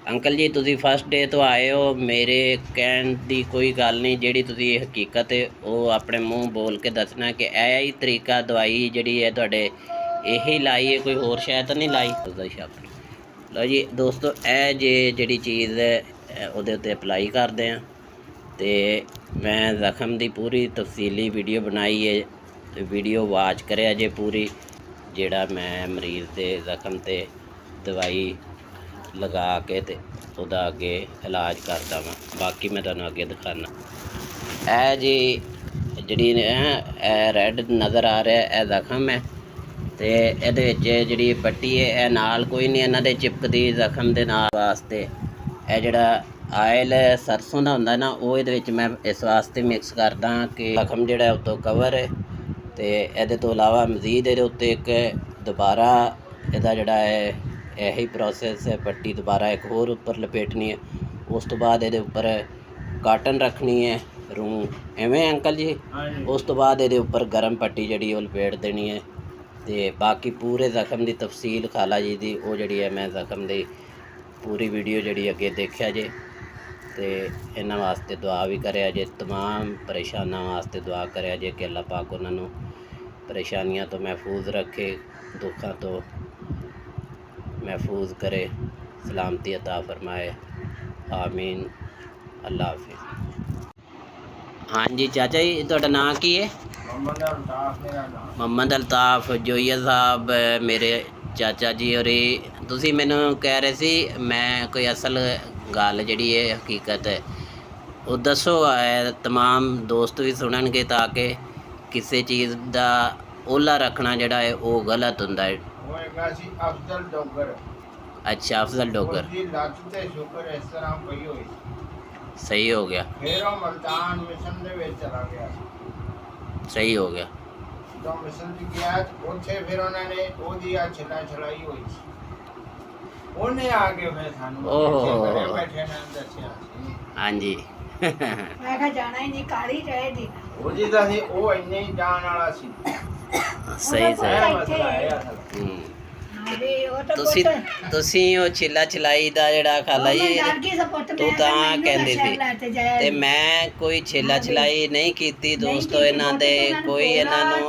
Uncle जी तुसी first day तो आए हो, मेरे कहण दी कोई गल नहीं, जिहड़ी तुसी हकीकत है वो अपने मूँह बोल के दसना कि यह ही तरीका दवाई जिहड़ी है तुहाडे यही लाई है, कोई होर शायद तो नहीं लाई। उसदा शक लो जी दोस्तों, यह जिहड़ी चीज़ है ਉਹਦੇ ਉੱਤੇ अप्लाई करते हैं। तो मैं जख्म की पूरी तफसीली वीडियो बनाई है, तो वीडियो वाच करिया जे पूरी, जिहड़ा मैं मरीज़ के जख्म ते दवाई लगा के ते ਉਹਦਾ ਅੱਗੇ इलाज करता ਵਾ। बाकी मैं ਤੁਹਾਨੂੰ ਅੱਗੇ ਦਿਖਾਣਾ। ਇਹ ਜੀ ਜਿਹੜੀ ਰੈੱਡ ਨਜ਼ਰ ਆ ਰਿਹਾ ਇਹ ਜ਼ਖਮ ਹੈ, ਤੇ ਇਹਦੇ ਵਿੱਚ ਜਿਹੜੀ ਪੱਟੀ ਹੈ ਇਹ ਨਾਲ ਕੋਈ ਨਹੀਂ ਇਹਨਾਂ ਦੇ ਚਿਪਕਦੀ ਜ਼ਖਮ ਦੇ ਨਾਲ ਵਾਸਤੇ। ਇਹ ਜਿਹੜਾ ਆਇਲ ਸਰਸੋਂ ਦਾ ਹੁੰਦਾ ਨਾ ਉਹ ਇਹਦੇ ਵਿੱਚ ਮੈਂ ਇਸ ਵਾਸਤੇ ਮਿਕਸ ਕਰਦਾ ਕਿ ਜ਼ਖਮ ਜਿਹੜਾ ਉੱਤੋਂ ਕਵਰ ਹੈ। ਤੇ ਇਹਦੇ ਤੋਂ ਇਲਾਵਾ ਮਜ਼ੀਦ ਇਹਦੇ ਉੱਤੇ ਇੱਕ ਦੁਬਾਰਾ ਇਹਦਾ ਜਿਹੜਾ ਹੈ यही प्रोसैस है, पट्टी दोबारा एक होर उपर लपेटनी है, उस तो बाद ये उपर काटन रखनी है रूह एवें अंकल जी। उस तो बाद ये उपर गर्म पट्टी जी लपेट देनी है। तो बाकी पूरे जख्म की तफसील खाला जी की वो जी है मैं जख्म की पूरी वीडियो जी अगे देखा जे। तो इन्हों वास्ते दुआ भी करे जे, तमाम परेशाना वास्ते दुआ करे जे कि अल्लाह पाक उन्होंने परेशानियां तो महफूज रखे, दुखों तो महफूज करे, सलामती अता फरमाए, आमीन। अल्लाह हाफिज़। हाँ जी चाचा जी तुहाडा नाम की है? मोहम्मद अल्ताफ जोइया साहब मेरे चाचा जी। और तुसी मैनू कह रहे सी मैं कोई असल गल जिहड़ी है हकीकत है वो दसो, तमाम दोस्त भी सुननगे ताकि किसी चीज़ का ओला रखना जिहड़ा है वो गलत हुंदा है। अफजल डोगर। अच्छा अफजल डोगर सही हो गया, फिर वो मुल्तान मिशन दे विच चला गया, सही हो गया। तो मिशन च गया उत्थे फिर उन्होंने ओदी आ छिला छलाई हुई उन्हें आके फिर सानू घरे बैठे ने दस्या। हाँ जी मैं कहा जाना ही नहीं, काली रह दी वो जी दा सी ओ इन्ने ही जान वाला सी। सही सही। मसला है असल ਤੁਸੀਂ ਉਹ ਛਿੱਲਾ ਛਲਾਈ ਦਾ ਜਿਹੜਾ ਖਾਲਾ ਜੀ ਤੂੰ ਤਾਂ ਕਹਿੰਦੀ ਸੀ, ਤੇ ਮੈਂ ਕੋਈ ਛਿੱਲਾ ਛਲਾਈ ਨਹੀਂ ਕੀਤੀ ਦੋਸਤੋ। ਇਹਨਾਂ ਦੇ ਕੋਈ ਇਹਨਾਂ ਨੂੰ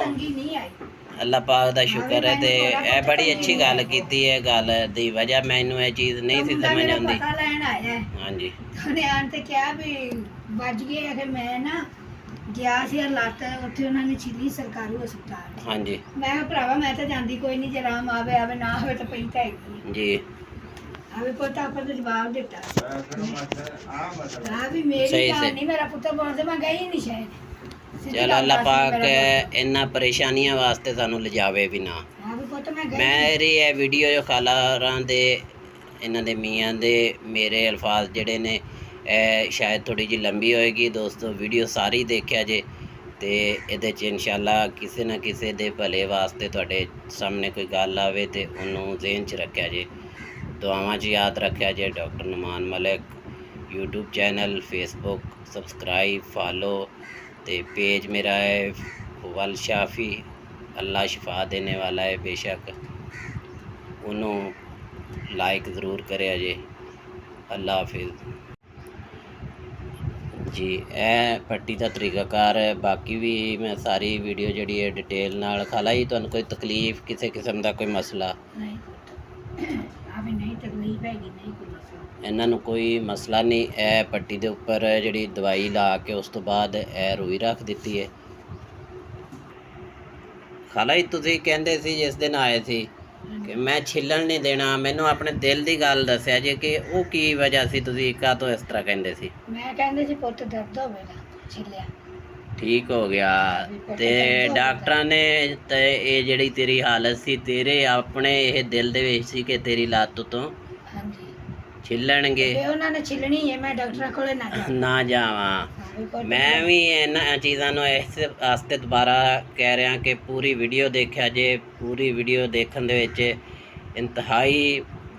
ਅੱਲਾਹ ਪਾਕ ਦਾ ਸ਼ੁਕਰ ਹੈ। ਤੇ ਇਹ ਬੜੀ ਅੱਛੀ ਗੱਲ ਕੀਤੀ ਹੈ, ਗੱਲ ਦੀ ਵਜ੍ਹਾ ਮੈਨੂੰ ਇਹ ਚੀਜ਼ ਨਹੀਂ ਸੀ ਸਮਝ ਆਉਂਦੀ। ਹਾਂਜੀ ਉਹਨੇ ਆਣ ਤੇ ਕਿਹਾ ਵੀ ਵੱਜ ਗਏ ਕਿ ਮੈਂ ਨਾ ਗਿਆ ਸੀ ਲੱਤ ਉੱਥੇ ਉਹਨਾਂ ਨੇ ਛਿੱਲੀ ਸਰਕਾਰੀ ਹਸਪਤਾਲ। ਹਾਂਜੀ ਮੈਂ ਕਿਹਾ ਭਰਾਵਾ ਮੈਂ ਤਾਂ ਜਾਂਦੀ ਕੋਈ ਨਹੀਂ, ਜੇ ਆਰਾਮ ਆਵੇ ਆਵੇ ਨਾ ਹੋਵੇ ਤਾਂ ਪਈ ਤਾਂ ਹੈਗੀ ਜੀ। ਆਵੇ ਪੁੱਤ ਆਪਾਂ ਤਾਂ ਜਵਾਬ ਦਿੱਤਾ ਆ ਵੀ ਮੇਰੀ ਕਹਾਣੀ ਮੇਰਾ ਪੁੱਤਰ ਬੋਲਦੇ ਮੈਂ ਗਈ ਨਹੀਂ ਸ਼ਾਇਦ। ਚਲ ਅੱਲਾਹ ਪਾਕ ਇਹਨਾਂ ਪਰੇਸ਼ਾਨੀਆਂ ਵਾਸਤੇ ਸਾਨੂੰ ਲਿਜਾਵੇ ਵੀ ਨਾ। ਮੇਰੀ ਇਹ ਵੀਡੀਓ ਜੋ ਖਾਲਾਰਾਂ ਦੇ ਇਹਨਾਂ ਦੇ ਮੀਆਂ ਦੇ ਮੇਰੇ ਅਲਫਾਜ਼ ਜਿਹੜੇ ਨੇ शायद थोड़ी जी लंबी होएगी दोस्तों, वीडियो सारी देखा जे। तो ये इंशाल्लाह किसी न किसी दे भले वास्ते तुहाडे सामने कोई गल आवे तो उन्होंने ज़हन च रखा जे, दुआवां च याद रखा जे। Doctor Numan Malik YouTube channel, Facebook subscribe follow, तो पेज मेरा है वल शाफी, अल्लाह शिफा देने वाला है बेशक, उन्होंने लाइक ज़रूर करे जे। अल्लाह हाफिज़ जी। ए पट्टी का तरीकाकार है, बाकी भी मैं सारी वीडियो जी है डिटेल नाल। खाला जी तुहानू कोई तकलीफ किसी किस्म का कोई मसला? इन्हों कोई मसला नहीं। ए पट्टी के उपर जी दवाई ला के उस तो बाद ए रूई रख दी है। खाला जी तुसीं कहंदे सी जिस दिन आए थे कि मैं छिलन नहीं देना, मैनू अपने दिल की गल दस्या जे कि वो की वजह सी, तुसीं का तो इस तरह कहंदे सी? मैं कहंदे सी पुੱਤ दर्द होवेगा छिलिया ठीक हो गया। ते डॉक्टर ने ते ये जिहड़ी तेरी हालत सी तेरे अपने ये दिल दे विच सी कि तेरी लत्त तो छिलणगे, उन्होंने छिलनी है, मैं डॉक्टर कोले ना जावां। मैं भी इन्हां चीज़ों इस वास्ते दोबारा कह रहा कि पूरी वीडियो देखा जे। पूरी वीडियो देखने दे विच इंतहाई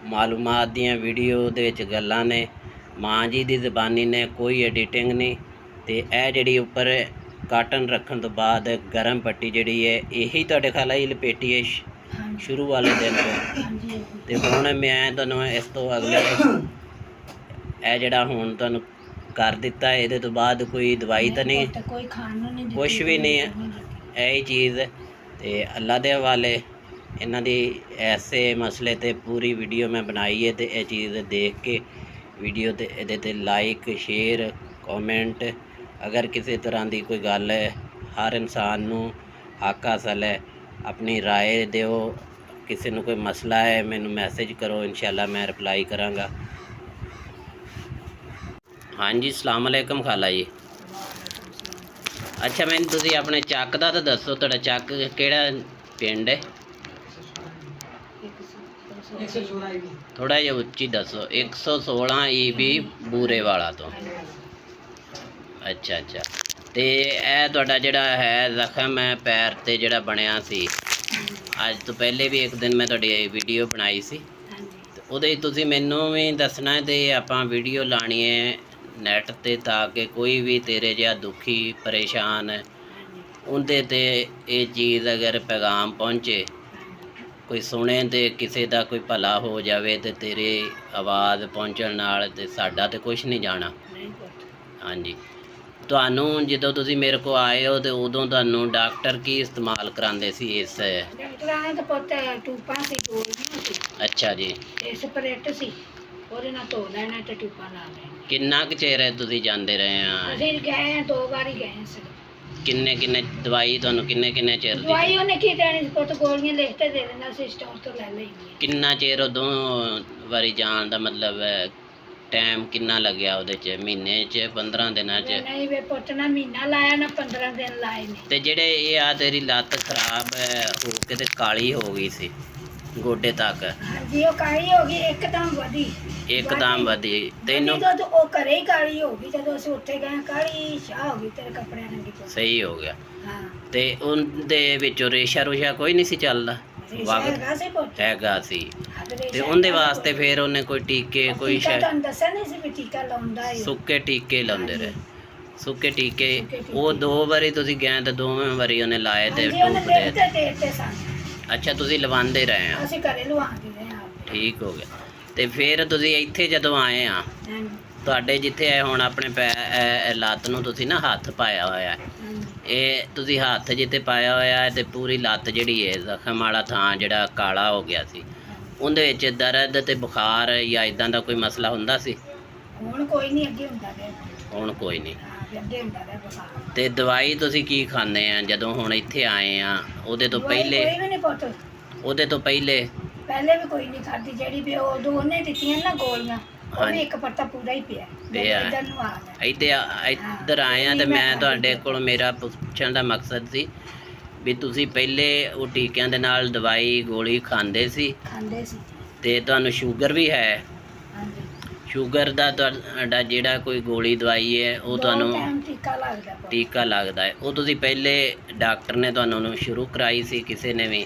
मालूमात दियां वीडियो दे विच गल्लां ने, माँ जी दी ज़बानी ने, कोई एडिटिंग नहीं। तो यह जिहड़ी उपर काटन रखने तो बाद गर्म पट्टी जिहड़ी है यही तुहाडे खाला जी लपेटी है शुरू वाले दिन तो। हुण मैं तुहानूं इस तो अगले ਇਹ ਜਿਹੜਾ ਹੁਣ ਤੁਹਾਨੂੰ ਕਰ ਦਿੱਤਾ, ਇਹਦੇ ਤੋਂ ਬਾਅਦ ਕੋਈ ਦਵਾਈ ਤਾਂ ਨਹੀਂ, ਪੁੱਤ, ਕੋਈ ਖਾਣ ਨੂੰ ਨਹੀਂ ਦਿੱਤੀ, ਕੁਛ ਵੀ ਨਹੀਂ ਹੈ। ਇਹ ਹੀ ਚੀਜ਼ ਤੇ ਅੱਲਾ ਦੇ ਹਵਾਲੇ। ਇਹਨਾਂ ਦੀ ਐਸੇ ਮਸਲੇ ਤੇ ਪੂਰੀ ਵੀਡੀਓ ਮੈਂ ਬਣਾਈ ਹੈ, ਤੇ ਇਹ ਚੀਜ਼ ਦੇਖ ਕੇ ਵੀਡੀਓ ਤੇ ਇਹਦੇ ਤੇ ਲਾਈਕ ਸ਼ੇਅਰ ਕਮੈਂਟ, ਅਗਰ ਕਿਸੇ ਤਰ੍ਹਾਂ ਦੀ ਕੋਈ ਗੱਲ ਹੈ, ਹਰ ਇਨਸਾਨ ਨੂੰ ਹੱਕ ਹਾਸਲ ਹੈ, ਆਪਣੀ ਰਾਏ ਦਿਓ। ਕਿਸੇ ਨੂੰ ਕੋਈ ਮਸਲਾ ਹੈ ਮੈਨੂੰ ਮੈਸੇਜ ਕਰੋ, ਇਨਸ਼ਾਅੱਲਾ ਮੈਂ ਰਿਪਲਾਈ ਕਰਾਂਗਾ। ਹਾਂਜੀ, ਅਸਲਾਮ ਅਲੈਕਮ ਖਾਲਾ ਜੀ। ਅੱਛਾ, ਮੈਨੂੰ ਤੁਸੀਂ ਆਪਣੇ ਚੱਕ ਦਾ ਤਾਂ ਦੱਸੋ, ਤੁਹਾਡਾ ਚੱਕ ਕਿਹੜਾ ਪਿੰਡ ਹੈ? ਥੋੜਾ ਜਿਹਾ ਉੱਚੀ ਦੱਸੋ। 116 EB ਬੂਰੇ ਵਾਲਾ ਤੋਂ। ਅੱਛਾ ਅੱਛਾ, ਤੇ ਇਹ ਤੁਹਾਡਾ ਜਿਹੜਾ ਹੈ ਜ਼ਖਮ ਹੈ ਪੈਰ ਤੇ ਜਿਹੜਾ ਬਣਿਆ ਸੀ, ਅੱਜ ਤੋਂ ਪਹਿਲੇ ਵੀ ਇੱਕ ਦਿਨ ਮੈਂ ਤੁਹਾਡੀ ਵੀਡੀਓ ਬਣਾਈ ਸੀ, ਤੇ ਉਹਦੇ ਤੁਸੀਂ ਮੈਨੂੰ ਵੀ ਦੱਸਣਾ ਤੇ ਆਪਾਂ ਵੀਡੀਓ ਲਾਣੀ ਹੈ ਨੈਟ ਤੇ, ਤਾਂ ਕਿ ਕੋਈ ਵੀ ਤੇਰੇ ਜਿਹਾ ਦੁਖੀ ਪਰੇਸ਼ਾਨ ਹੈ ਉਹਦੇ ਤੇ ਇਹ ਚੀਜ਼ ਅਗਰ ਪੈਗਾਮ ਪਹੁੰਚੇ, ਕੋਈ ਸੁਣੇ ਤੇ ਕਿਸੇ ਦਾ ਕੋਈ ਭਲਾ ਹੋ ਜਾਵੇ, ਤੇ ਤੇਰੇ ਆਵਾਜ਼ ਪਹੁੰਚਣ ਨਾਲ ਤੇ ਸਾਡਾ ਤੇ ਕੁਝ ਨਹੀਂ ਜਾਣਾ। ਹਾਂਜੀ, ਤੁਹਾਨੂੰ ਜਦੋਂ ਤੁਸੀਂ ਮੇਰੇ ਕੋਲ ਆਏ ਹੋ ਤੇ ਉਦੋਂ ਤੁਹਾਨੂੰ ਡਾਕਟਰ ਕੀ ਇਸਤੇਮਾਲ ਕਰਾਉਂਦੇ ਸੀ? ਇਸ ਡਾਕਟਰਾਂ ਨੇ ਤਾਂ ਪੁੱਤ ਟੂਪਾਂ ਸੀ, ਗੋਲੀਆਂ ਸੀ। ਅੱਛਾ ਜੀ, ਇਹ ਸਪਰੇਟ ਸੀ, ਉਹਦੇ ਨਾਲ ਧੋ ਲੈਣਾ ਤੇ ਟੂਪਾਂ ਲਾ ਲੈਣਾ। ਕਿੰਨਾ ਕੁ ਚਿਰ ਤੁਸੀਂ ਜਾਂਦੇ ਰਹੇ ਆ? ਅਸੀਂ ਗਏ 2 ਵਾਰੀ ਗਏ ਸੀ। ਕਿੰਨੇ ਦਵਾਈ ਤੁਹਾਨੂੰ ਕਿੰਨੇ ਚਿਰ ਦੀ? ਦਵਾਈ ਉਹਨੇ ਕੀ ਦੇਣੀ ਸੀ ਪੁੱਤ, ਗੋਲੀਆਂ ਲਿਖ ਕੇ ਦੇ ਦਿੰਦਾ ਸੀ, ਸਟੋਰ ਤੋਂ ਲੈ ਲੈਂਦੀ। ਕਿੰਨਾ ਚਿਰ ਉਦੋਂ ਵਾਰੀ ਜਾਣ ਦਾ ਮਤਲਬ ਹੈ, ਟਾਈਮ ਕਿੰਨਾ ਲੱਗਿਆ ਉਹਦੇ ਚ? ਮਹੀਨੇ ਚ, 15 ਦਿਨਾਂ ਚ? ਨਹੀਂ ਵੇ ਪੁੱਤ, ਨਾ ਮਹੀਨਾ ਲਾਇਆ ਨਾ 15 ਦਿਨ ਲਾਏ ਨੇ। ਤੇ ਜਿਹੜੇ ਇਹ ਆ ਤੇਰੀ ਲੱਤ ਖਰਾਬ ਹੋ ਕੇ ਤੇ ਕਾਲੀ ਹੋ ਗਈ ਸੀ ਗੋਡੇ ਤੱਕ? ਹਾਂਜੀ, ਉਹ ਕਾਲੀ ਹੋ ਗਈ ਇੱਕਦਮ ਇੱਕਦਮ ਵਧੀ ਤੈਨੂੰ? ਜਦੋਂ ਉਹ ਘਰੇ ਹੀ ਕਾਲੀ ਹੋ ਗਈ, ਜਦੋਂ ਅਸੀਂ ਉੱਥੇ ਗਏ ਕਾਲੀ ਸ਼ਾਹ ਹੋ ਗਈ, ਤੇਰੇ ਕੱਪੜਿਆਂ ਰੰਗੀ ਪੁੱਤ। ਸਹੀ ਹੋ ਗਿਆ। ਹਾਂ, ਤੇ ਉਹਦੇ ਵਿੱਚੋਂ ਰੇਸ਼ਾ ਕੋਈ ਨਹੀਂ ਸੀ ਚੱਲਦਾ? ਹੈਗਾ ਸੀ ਪੁੱਤ, ਹੈਗਾ ਸੀ। ਤੇ ਤੇ ਉਹਦੇ ਵਾਸਤੇ ਫਿਰ ਉਹਨੇ ਕੋਈ ਟੀਕੇ ਕੋਈ ਤੁਹਾਨੂੰ ਦੱਸਿਆ ਨਹੀਂ ਸੀ ਵੀ ਟੀਕਾ ਲਾਉਂਦਾ ਹੈ? ਸੁੱਕੇ ਟੀਕੇ ਲਾਉਂਦੇ ਰਹੇ, ਸੁੱਕੇ ਟੀਕੇ। ਉਹ 2 ਵਾਰੀ ਤੁਸੀਂ ਗਏ ਤੇ 2ਵੇਂ ਵਾਰੀ ਉਹਨੇ ਲਾਏ ਤੇ ਟੂਪ ਦੇ। ਅੱਛਾ, ਤੁਸੀਂ ਲਵਾਉਂਦੇ ਰਹੇ ਆ? ਅਸੀਂ ਘਰੇ ਲਵਾਉਂਦੇ ਰਹੇ ਆ। ਠੀਕ ਹੋ ਗਿਆ। ਤੇ ਫਿਰ ਤੁਸੀਂ ਇੱਥੇ ਜਦੋਂ ਆਏ ਆ, ਤੁਹਾਡੇ ਜਿੱਥੇ ਹੈ ਹੁਣ ਆਪਣੇ ਲੱਤ ਨੂੰ ਤੁਸੀਂ ਨਾ ਹੱਥ ਪਾਇਆ ਹੋਇਆ, ਇਹ ਤੁਸੀਂ ਹੱਥ ਜਿੱਥੇ ਪਾਇਆ ਹੋਇਆ ਹੈ ਤੇ ਪੂਰੀ ਲੱਤ ਜਿਹੜੀ ਹੈ ਜ਼ਖਮ ਵਾਲਾ ਥਾਂ ਜਿਹੜਾ ਕਾਲਾ ਹੋ ਗਿਆ ਸੀ, ਉਹਦੇ ਵਿੱਚ ਦਰਦ ਤੇ ਬੁਖਾਰ ਜਾਂ ਇਦਾਂ ਦਾ ਕੋਈ ਮਸਲਾ ਹੁੰਦਾ ਸੀ? ਹੁਣ ਕੋਈ ਨਹੀਂ, ਅੱਗੇ ਹੁੰਦਾ ਰਿਹਾ। ਹੁਣ ਕੋਈ ਨਹੀਂ। ਅੱਗੇ ਹੁੰਦਾ ਰਿਹਾ ਬੁਖਾਰ। ਤੇ ਦਵਾਈ ਤੁਸੀਂ ਕੀ ਖਾਂਦੇ ਆ ਜਦੋਂ ਹੁਣ ਇੱਥੇ ਆਏ ਆ? ਉਹਦੇ ਤੋਂ ਪਹਿਲੇ? ਕੋਈ ਵੀ ਨਹੀਂ ਪੁੱਤ, ਉਹਦੇ ਤੋਂ ਪਹਿਲੇ ਵੀ ਕੋਈ ਨਹੀਂ ਖਾਦੀ। ਜਿਹੜੀ ਵੀ ਉਹ ਦੋਨੇ ਦਿੱਤੀਆਂ ਨਾ ਗੋਲੀਆਂ, ਉਹ ਵੀ ਇੱਕ ਪੱਤਾ ਪੂਰਾ ਹੀ ਪਿਆ। ਇੱਧਰ ਆਏ ਆ ਤੇ ਮੈਂ ਤੁਹਾਡੇ ਕੋਲ, ਮੇਰਾ ਪੁੱਛਣ ਦਾ ਮਕਸਦ ਸੀ ਵੀ ਤੁਸੀਂ ਪਹਿਲੇ ਉਹ ਟੀਕਿਆਂ ਦੇ ਨਾਲ ਦਵਾਈ ਗੋਲੀ ਖਾਂਦੇ ਸੀ ਤੇ ਤੁਹਾਨੂੰ ਸ਼ੂਗਰ ਵੀ ਹੈ? ਸ਼ੂਗਰ ਦਾ ਤੁਹਾਡਾ ਜਿਹੜਾ ਕੋਈ ਗੋਲੀ ਦਵਾਈ ਹੈ ਉਹ ਤੁਹਾਨੂੰ ਟੀਕਾ ਲੱਗਦਾ ਹੈ, ਉਹ ਤੁਸੀਂ ਪਹਿਲੇ ਡਾਕਟਰ ਨੇ ਤੁਹਾਨੂੰ ਸ਼ੁਰੂ ਕਰਾਈ ਸੀ ਕਿਸੇ ਨੇ ਵੀ?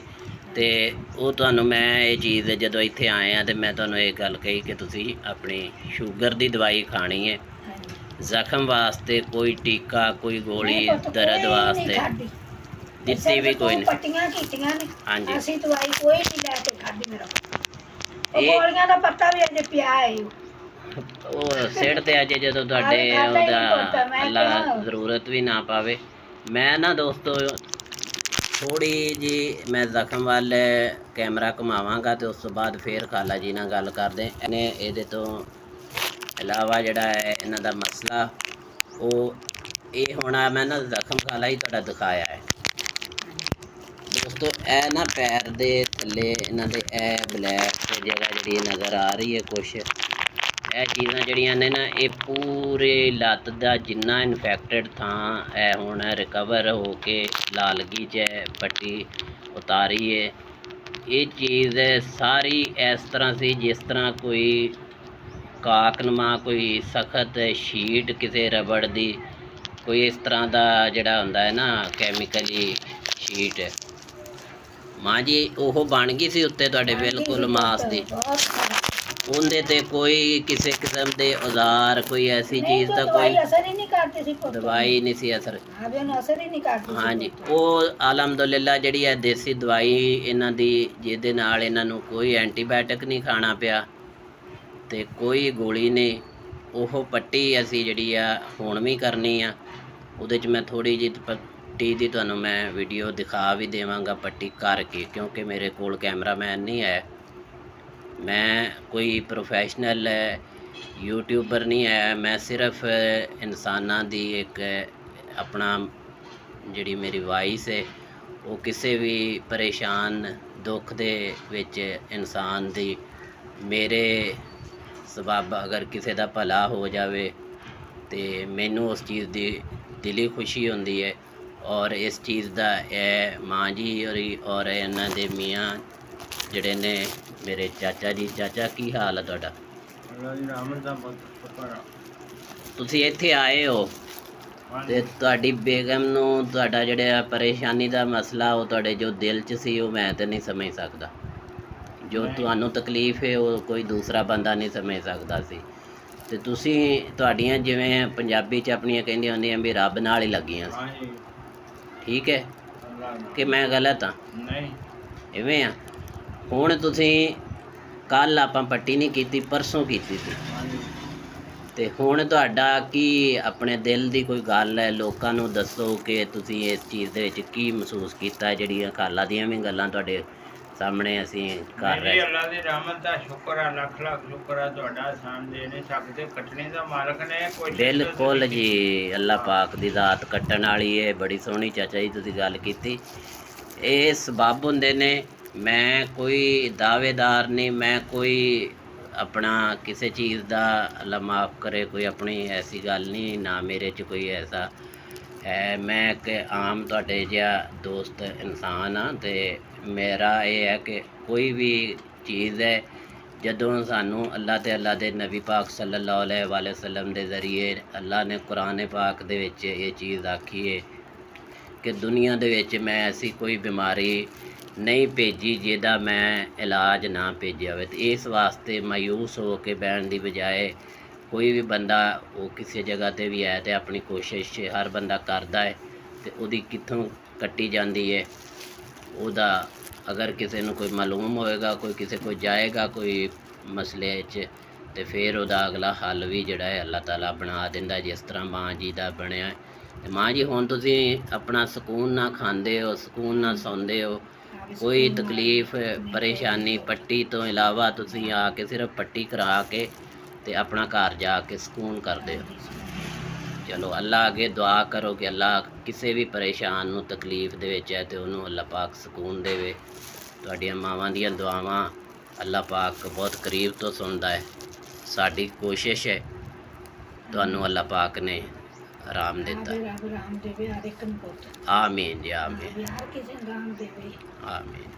ਤੇ ਉਹ ਤੁਹਾਨੂੰ ਮੈਂ ਇਹ ਚੀਜ਼ ਜਦੋਂ ਇੱਥੇ ਆਏ ਆ ਤੇ ਮੈਂ ਤੁਹਾਨੂੰ ਇਹ ਗੱਲ ਕਹੀ ਕਿ ਤੁਸੀਂ ਆਪਣੀ ਸ਼ੂਗਰ ਦੀ ਦਵਾਈ ਖਾਣੀ ਹੈ। ਜ਼ਖਮ ਵਾਸਤੇ ਕੋਈ ਟੀਕਾ ਕੋਈ ਗੋਲੀ ਦਰਦ ਵਾਸਤੇ ਦਿੱਤੀ ਵੀ ਕੋਈ ਨਹੀਂ? ਪੱਟੀਆਂ ਕੀਤੀਆਂ ਨੇ, ਹਾਂਜੀ। ਅਸੀਂ ਦਵਾਈ ਕੋਈ ਨਹੀਂ ਲੈ ਕੇ ਖਾਦੀ। ਮੇਰਾ ਉਹ ਗੋਲੀਆਂ ਦਾ ਪੱਤਾ ਵੀ ਅਜੇ ਪਿਆ ਹੈ, ਉਹ ਸਿਰ ਤੇ ਅਜੇ ਜਦੋਂ ਤੁਹਾਡੇ ਉਹਦਾ ਅੱਲਾ ਜ਼ਰੂਰਤ ਵੀ ਨਾ ਪਾਵੇ। ਮੈਂ ਨਾ ਦੋਸਤੋ ਥੋੜੀ ਜੀ ਮੈਂ ਜ਼ਖਮ ਵੱਲ ਕੈਮਰਾ ਘੁਮਾਵਾਂਗਾ ਤੇ ਉਸ ਤੋਂ ਬਾਅਦ ਫਿਰ ਖਾਲਾ ਜੀ ਨਾਲ ਗੱਲ ਕਰਦੇ ਨੇ। ਇਹਦੇ ਤੋਂ ਇਲਾਵਾ ਜਿਹੜਾ ਹੈ ਇਹਨਾਂ ਦਾ ਮਸਲਾ ਉਹ ਇਹ ਹੋਣਾ, ਮੈਂ ਨਾ ਜ਼ਖਮ ਖਾਲਾ ਹੀ ਤੁਹਾਡਾ ਦਿਖਾਇਆ ਹੈ ਦੋਸਤੋ। ਇਹ ਨਾ ਪੈਰ ਦੇ ਥੱਲੇ ਇਹਨਾਂ ਦੇ ਇਹ ਬਲੈਕ ਜਗ੍ਹਾ ਜਿਹੜੀ ਨਜ਼ਰ ਆ ਰਹੀ ਹੈ, ਕੁਛ ਇਹ ਚੀਜ਼ਾਂ ਜਿਹੜੀਆਂ ਨੇ ਨਾ, ਇਹ ਪੂਰੇ ਲੱਤ ਦਾ ਜਿੰਨਾ ਇਨਫੈਕਟਡ ਥਾਂ ਇਹ ਹੁਣ ਰਿਕਵਰ ਹੋ ਕੇ ਲਾਲਗੀ 'ਚ ਪੱਟੀ ਉਤਾਰੀ ਹੈ। ਇਹ ਚੀਜ਼ ਸਾਰੀ ਇਸ ਤਰ੍ਹਾਂ ਸੀ ਜਿਸ ਤਰ੍ਹਾਂ ਕੋਈ ਕਾਕਨਮਾ ਕੋਈ ਸਖਤ ਸ਼ੀਟ ਕਿਸੇ ਰਬੜ ਦੀ, ਕੋਈ ਇਸ ਤਰ੍ਹਾਂ ਦਾ ਜਿਹੜਾ ਹੁੰਦਾ ਹੈ ਨਾ ਕੈਮੀਕਲੀ ਸ਼ੀਟ, ਮਾਂ ਜੀ ਉਹ ਬਣ ਗਈ ਸੀ ਉੱਤੇ ਤੁਹਾਡੇ ਬਿਲਕੁਲ ਮਾਸ ਦੀ। ਉਹਦੇ ਤੇ ਕੋਈ ਕਿਸੇ ਕਿਸਮ ਦੇ ਔਜ਼ਾਰ ਕੋਈ ਐਸੀ ਚੀਜ਼ ਦਾ ਕੋਈ ਅਸਰ ਹੀ ਨਹੀਂ ਕਰਦੀ ਸੀ, ਦਵਾਈ ਨਹੀਂ ਸੀ ਅਸਰ? ਅਸਰ ਹੀ ਨਹੀਂ ਕਰਦੀ। ਹਾਂਜੀ, ਉਹ ਅਲਹਮਦੁਲਿਲਾ ਜਿਹੜੀ ਹੈ ਦੇਸੀ ਦਵਾਈ ਇਹਨਾਂ ਦੀ, ਜਿਹਦੇ ਨਾਲ ਇਹਨਾਂ ਨੂੰ ਕੋਈ ਐਂਟੀਬਾਇਓਟਿਕ ਨਹੀਂ ਖਾਣਾ ਪਿਆ ਤੇ ਕੋਈ ਗੋਲੀ ਨਹੀਂ, ਉਹ ਪੱਟੀ ਅਸੀਂ ਜਿਹੜੀ ਆ ਹੁਣ ਵੀ ਕਰਨੀ ਆ। ਉਹਦੇ 'ਚ ਮੈਂ ਥੋੜ੍ਹੀ ਜਿਹੀ ਪੱਟੀ ਦੀ ਤੁਹਾਨੂੰ ਮੈਂ ਵੀਡੀਓ ਦਿਖਾ ਵੀ ਦੇਵਾਂਗਾ ਪੱਟੀ ਕਰਕੇ, ਕਿਉਂਕਿ ਮੇਰੇ ਕੋਲ ਕੈਮਰਾਮੈਨ ਨਹੀਂ ਹੈ। ਮੈਂ ਕੋਈ ਪ੍ਰੋਫੈਸ਼ਨਲ ਯੂਟਿਊਬਰ ਨਹੀਂ ਹੈ, ਮੈਂ ਸਿਰਫ ਇਨਸਾਨਾਂ ਦੀ ਇੱਕ ਆਪਣਾ ਜਿਹੜੀ ਮੇਰੀ ਵਾਇਸ ਹੈ ਉਹ ਕਿਸੇ ਵੀ ਪਰੇਸ਼ਾਨ ਦੁੱਖ ਦੇ ਵਿੱਚ ਇਨਸਾਨ ਦੀ ਮੇਰੇ ਸਬਬ ਅਗਰ ਕਿਸੇ ਦਾ ਭਲਾ ਹੋ ਜਾਵੇ ਤੇ ਮੈਨੂੰ ਉਸ ਚੀਜ਼ ਦੀ ਦਿਲੀ ਖੁਸ਼ੀ ਹੁੰਦੀ ਹੈ। ਔਰ ਇਸ ਚੀਜ਼ ਦਾ ਇਹ ਮਾਂ ਜੀ ਔਰ ਇਹਨਾਂ ਦੇ ਮੀਆਂ ਜਿਹੜੇ ਨੇ ਮੇਰੇ ਚਾਚਾ ਜੀ। ਚਾਚਾ ਕੀ ਹਾਲ ਹੈ ਤੁਹਾਡਾ? ਅੱਲਾ ਦੀ ਰਹਿਮਤ ਦਾ ਬਹੁਤ ਸ਼ੁਕਰ ਆ। ਤੁਸੀਂ ਇੱਥੇ ਆਏ ਹੋ ਤੇ ਤੁਹਾਡੀ ਬੇਗਮ ਨੂੰ ਤੁਹਾਡਾ ਜਿਹੜਾ ਪਰੇਸ਼ਾਨੀ ਦਾ ਮਸਲਾ ਉਹ ਤੁਹਾਡੇ ਜੋ ਦਿਲ 'ਚ ਸੀ ਉਹ ਮੈਂ ਤਾਂ ਨਹੀਂ ਸਮਝ ਸਕਦਾ। ਜੋ ਤੁਹਾਨੂੰ ਤਕਲੀਫ ਹੈ ਉਹ ਕੋਈ ਦੂਸਰਾ ਬੰਦਾ ਨਹੀਂ ਸਮਝ ਸਕਦਾ ਸੀ। ਤੇ ਤੁਸੀਂ ਤੁਹਾਡੀਆਂ ਜਿਵੇਂ ਪੰਜਾਬੀ 'ਚ ਆਪਣੀਆਂ ਕਹਿੰਦੀਆਂ ਹੁੰਦੀਆਂ ਵੀ ਰੱਬ ਨਾਲ ਹੀ ਲੱਗੀਆਂ ਸੀ। ਹਾਂਜੀ ਠੀਕ ਹੈ ਅੱਲਾ ਨਾਲ। ਕਿ ਮੈਂ ਗਲਤ ਹਾਂ? ਨਹੀਂ ਇਵੇਂ ਆ। ਹੁਣ ਤੁਸੀਂ ਕੱਲ ਆਪਾਂ ਪੱਟੀ ਨਹੀਂ ਕੀਤੀ, ਪਰਸੋਂ ਕੀਤੀ ਸੀ, ਹਾਂਜੀ ਤੇ ਹੁਣ ਤੁਹਾਡਾ ਕੀ ਆਪਣੇ ਦਿਲ ਦੀ ਕੋਈ ਗੱਲ ਹੈ? ਲੋਕਾਂ ਨੂੰ ਦੱਸੋ ਕਿ ਤੁਸੀਂ ਇਸ ਚੀਜ਼ ਦੇ ਵਿੱਚ ਕੀ ਮਹਿਸੂਸ ਕੀਤਾ, ਜਿਹੜੀਆਂ ਖਾਲਾ ਦੀਆਂ ਵੀ ਗੱਲਾਂ ਤੁਹਾਡੇ ਸਾਹਮਣੇ ਅਸੀਂ ਕਰ ਰਹੇ। ਅੱਲਾ ਦੀ ਰਹਿਮਤ ਦਾ ਸ਼ੁਕਰ ਆ, ਲੱਖ ਲੱਖ ਸ਼ੁਕਰ ਆ ਤੁਹਾਡਾ। ਆਸਾਨ ਦੇ ਨਹੀਂ ਸਕਦੇ, ਕੱਟਣੇ ਦਾ ਮਾਲਕ ਨੇ ਕੋਈ। ਬਿਲਕੁਲ ਜੀ, ਅੱਲਾ ਪਾਕ ਦੀ ਜ਼ਾਤ ਕੱਟਣ ਵਾਲੀ ਹੈ। ਬੜੀ ਸੋਹਣੀ ਚਾਚਾ ਜੀ ਤੁਸੀਂ ਗੱਲ ਕੀਤੀ। ਇਹ ਸਬੱਬ ਹੁੰਦੇ ਨੇ। ਮੈਂ ਕੋਈ ਦਾਅਵੇਦਾਰ ਨਹੀਂ, ਮੈਂ ਕੋਈ ਆਪਣਾ ਕਿਸੇ ਚੀਜ਼ ਦਾ ਅੱਲਾ ਮਾਫ ਕਰੇ ਕੋਈ ਆਪਣੀ ਐਸੀ ਗੱਲ ਨਹੀਂ, ਨਾ ਮੇਰੇ 'ਚ ਕੋਈ ਐਸਾ ਹੈ। ਮੈਂ ਇੱਕ ਆਮ ਤੁਹਾਡੇ ਜਿਹਾ ਦੋਸਤ ਇਨਸਾਨ ਹਾਂ ਤੇ ਮੇਰਾ ਇਹ ਹੈ ਕਿ ਕੋਈ ਵੀ ਚੀਜ਼ ਹੈ ਜਦੋਂ ਸਾਨੂੰ ਅੱਲਾ ਤੇ ਅੱਲਾ ਦੇ ਨਬੀ ਪਾਕ ਸੱਲੱਲਾਹੁ ਅਲੈਹਿ ਵਸੱਲਮ ਦੇ ਜ਼ਰੀਏ ਅੱਲਾ ਨੇ ਕੁਰਾਨ ਪਾਕ ਦੇ ਵਿੱਚ ਇਹ ਚੀਜ਼ ਆਖੀ ਹੈ ਕਿ ਦੁਨੀਆ ਦੇ ਵਿੱਚ ਮੈਂ ਐਸੀ ਕੋਈ ਬਿਮਾਰੀ ਨਹੀਂ ਭੇਜੀ ਜਿਹਦਾ ਮੈਂ ਇਲਾਜ ਨਾ ਭੇਜਿਆ ਹੋਵੇ। ਤੇ ਇਸ ਵਾਸਤੇ ਮਾਯੂਸ ਹੋ ਕੇ ਬਹਿਣ ਦੀ ਬਜਾਏ ਕੋਈ ਵੀ ਬੰਦਾ ਉਹ ਕਿਸੇ ਜਗ੍ਹਾ 'ਤੇ ਵੀ ਹੈ ਤੇ ਆਪਣੀ ਕੋਸ਼ਿਸ਼ ਹਰ ਬੰਦਾ ਕਰਦਾ ਹੈ ਤੇ ਉਹਦੀ ਕਿੱਥੋਂ ਕੱਟੀ ਜਾਂਦੀ ਹੈ ਉਹਦਾ ਅਗਰ ਕਿਸੇ ਨੂੰ ਕੋਈ ਮਾਲੂਮ ਹੋਏਗਾ, ਕੋਈ ਕਿਸੇ ਕੋਲ ਜਾਏਗਾ ਕੋਈ ਮਸਲੇ 'ਚ ਤੇ ਫਿਰ ਉਹਦਾ ਅਗਲਾ ਹੱਲ ਵੀ ਜਿਹੜਾ ਹੈ ਅੱਲਾਹ ਤਾਲਾ ਬਣਾ ਦਿੰਦਾ, ਜਿਸ ਤਰ੍ਹਾਂ ਮਾਂ ਜੀ ਦਾ ਬਣਿਆ। ਤੇ ਮਾਂ ਜੀ ਹੁਣ ਤੁਸੀਂ ਆਪਣਾ ਸਕੂਨ ਨਾਲ ਖਾਂਦੇ ਹੋ, ਸਕੂਨ ਨਾਲ ਸੌਂਦੇ ਹੋ, ਕੋਈ ਤਕਲੀਫ ਪਰੇਸ਼ਾਨੀ ਪੱਟੀ ਤੋਂ ਇਲਾਵਾ ਤੁਸੀਂ ਆ ਕੇ ਸਿਰਫ ਪੱਟੀ ਕਰਾ ਕੇ ਤੇ ਆਪਣਾ ਘਰ ਜਾ ਕੇ ਸਕੂਨ ਕਰਦੇ ਹੋ। ਚਲੋ ਅੱਲਾ ਅੱਗੇ ਦੁਆ ਕਰੋ ਕਿ ਅੱਲਾ ਕਿਸੇ ਵੀ ਪਰੇਸ਼ਾਨ ਨੂੰ ਤਕਲੀਫ ਦੇ ਵਿੱਚ ਹੈ ਤੇ ਉਹਨੂੰ ਅੱਲਾ ਪਾਕ ਸਕੂਨ ਦੇਵੇ। ਤੁਹਾਡੀਆਂ ਮਾਵਾਂ ਦੀਆਂ ਦੁਆਵਾਂ ਅੱਲਾ ਪਾਕ ਬਹੁਤ ਕਰੀਬ ਤੋਂ ਸੁਣਦਾ ਹੈ। ਸਾਡੀ ਕੋਸ਼ਿਸ਼ ਹੈ ਤੁਹਾਨੂੰ ਅੱਲਾ ਪਾਕ ਨੇ ਆਰਾਮ ਦਿੱਤਾ। ਆਮੀਨ ਜੀ ਆਮੀਨ ਆਮੀਨ।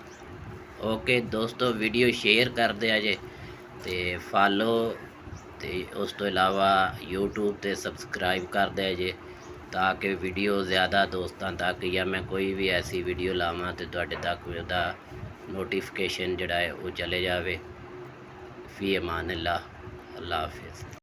ਓਕੇ ਦੋਸਤੋ, ਵੀਡੀਓ ਸ਼ੇਅਰ ਕਰਦੇ ਆ ਜੇ ਤੇ ਫਾਲੋ ਤੇ ਉਸ ਤੋਂ ਇਲਾਵਾ YouTube ਤੇ ਸਬਸਕ੍ਰਾਈਬ ਕਰਦੇ ਆ ਜੇ ਤਾਂ ਕਿ ਵੀਡੀਓ ਜ਼ਿਆਦਾ ਦੋਸਤਾਂ ਤੱਕ ਜਾਂ ਮੈਂ ਕੋਈ ਵੀ ਐਸੀ ਵੀਡੀਓ ਲਾਵਾਂ ਤੇ ਤੁਹਾਡੇ ਤੱਕ ਉਹਦਾ ਨੋਟੀਫਿਕੇਸ਼ਨ ਜਿਹੜਾ ਹੈ ਉਹ ਚਲੇ ਜਾਵੇ। ਫੀ ਅਮਾਨ ਅੱਲਾ, ਅੱਲਾ ਹਾਫਿਜ਼।